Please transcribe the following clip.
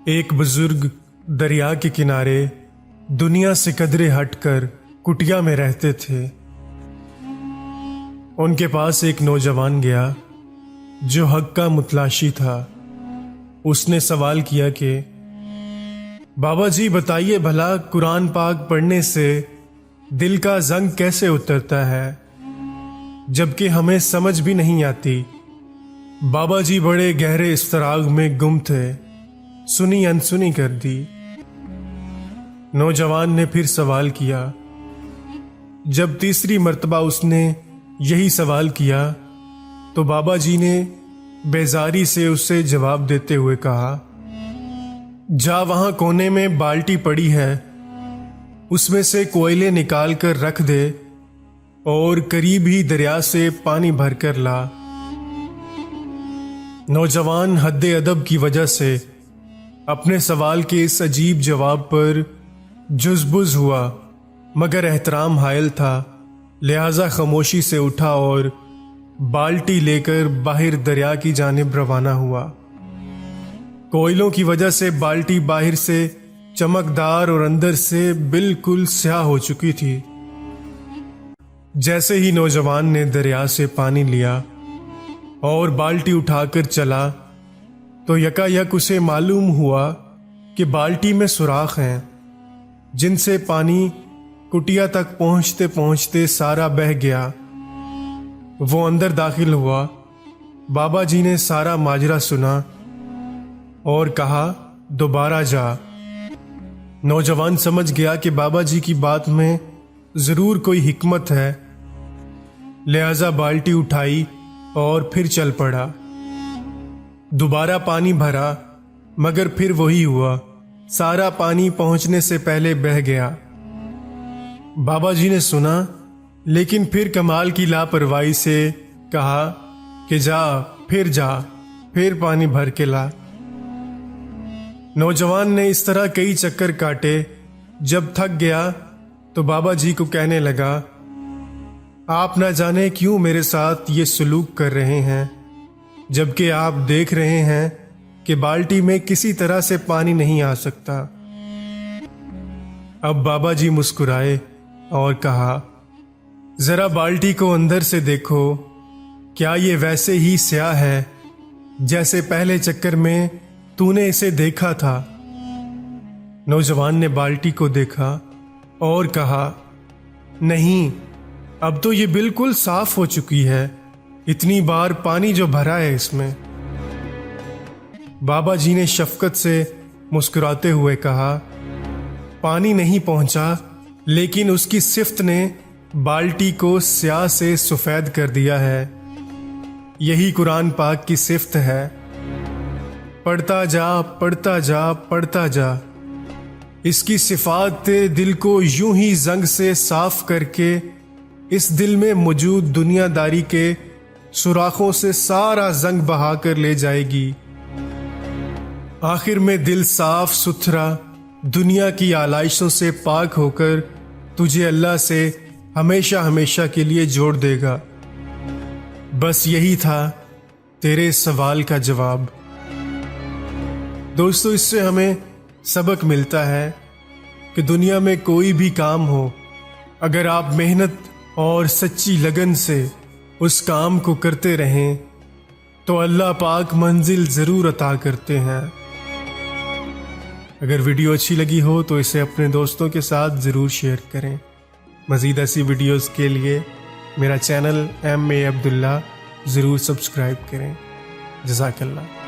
ایک بزرگ دریا کے کنارے دنیا سے قدرے ہٹ کر کٹیا میں رہتے تھے۔ ان کے پاس ایک نوجوان گیا جو حق کا متلاشی تھا۔ اس نے سوال کیا کہ بابا جی بتائیے بھلا قرآن پاک پڑھنے سے دل کا زنگ کیسے اترتا ہے جبکہ ہمیں سمجھ بھی نہیں آتی۔ بابا جی بڑے گہرے اضطراب میں گم تھے، سنی انسنی کر دی۔ نوجوان نے پھر سوال کیا۔ جب تیسری مرتبہ اس نے یہی سوال کیا تو بابا جی نے بیزاری سے اسے جواب دیتے ہوئے کہا، جا وہاں کونے میں بالٹی پڑی ہے، اس میں سے کوئلے نکال کر رکھ دے اور قریب ہی دریا سے پانی بھر کر لا۔ نوجوان حد ادب کی وجہ سے اپنے سوال کے اس عجیب جواب پر جزبز ہوا، مگر احترام حائل تھا، لہذا خاموشی سے اٹھا اور بالٹی لے کر باہر دریا کی جانب روانہ ہوا۔ کوئلوں کی وجہ سے بالٹی باہر سے چمکدار اور اندر سے بالکل سیاہ ہو چکی تھی۔ جیسے ہی نوجوان نے دریا سے پانی لیا اور بالٹی اٹھا کر چلا تو یکایک اسے معلوم ہوا کہ بالٹی میں سوراخ ہیں جن سے پانی کٹیا تک پہنچتے پہنچتے سارا بہہ گیا۔ وہ اندر داخل ہوا۔ بابا جی نے سارا ماجرا سنا اور کہا، دوبارہ جا۔ نوجوان سمجھ گیا کہ بابا جی کی بات میں ضرور کوئی حکمت ہے، لہذا بالٹی اٹھائی اور پھر چل پڑا۔ دوبارہ پانی بھرا، مگر پھر وہی ہوا، سارا پانی پہنچنے سے پہلے بہہ گیا۔ بابا جی نے سنا، لیکن پھر کمال کی لاپرواہی سے کہا کہ جا پھر پانی بھر کے لا۔ نوجوان نے اس طرح کئی چکر کاٹے۔ جب تھک گیا تو بابا جی کو کہنے لگا، آپ نہ جانے کیوں میرے ساتھ یہ سلوک کر رہے ہیں، جبکہ آپ دیکھ رہے ہیں کہ بالٹی میں کسی طرح سے پانی نہیں آ سکتا۔ اب بابا جی مسکرائے اور کہا، ذرا بالٹی کو اندر سے دیکھو، کیا یہ ویسے ہی سیاہ ہے جیسے پہلے چکر میں تو نے اسے دیکھا تھا؟ نوجوان نے بالٹی کو دیکھا اور کہا، نہیں، اب تو یہ بالکل صاف ہو چکی ہے، اتنی بار پانی جو بھرا ہے اس میں۔ بابا جی نے شفقت سے مسکراتے ہوئے کہا، پانی نہیں پہنچا، لیکن اس کی صفت نے بالٹی کو سیاہ سے سفید کر دیا ہے۔ یہی قرآن پاک کی صفت ہے، پڑھتا جا پڑھتا جا پڑھتا جا۔ اس کی صفات دل کو یوں ہی زنگ سے صاف کر کے اس دل میں موجود دنیا داری کے سوراخوں سے سارا زنگ بہا کر لے جائے گی۔ آخر میں دل صاف ستھرا دنیا کی آلائشوں سے پاک ہو کر تجھے اللہ سے ہمیشہ ہمیشہ کے لیے جوڑ دے گا۔ بس یہی تھا تیرے سوال کا جواب۔ دوستو، اس سے ہمیں سبق ملتا ہے کہ دنیا میں کوئی بھی کام ہو، اگر آپ محنت اور سچی لگن سے اس کام کو کرتے رہیں تو اللہ پاک منزل ضرور عطا کرتے ہیں۔ اگر ویڈیو اچھی لگی ہو تو اسے اپنے دوستوں کے ساتھ ضرور شیئر کریں۔ مزید ایسی ویڈیوز کے لیے میرا چینل MA عبداللہ ضرور سبسکرائب کریں۔ جزاک اللہ۔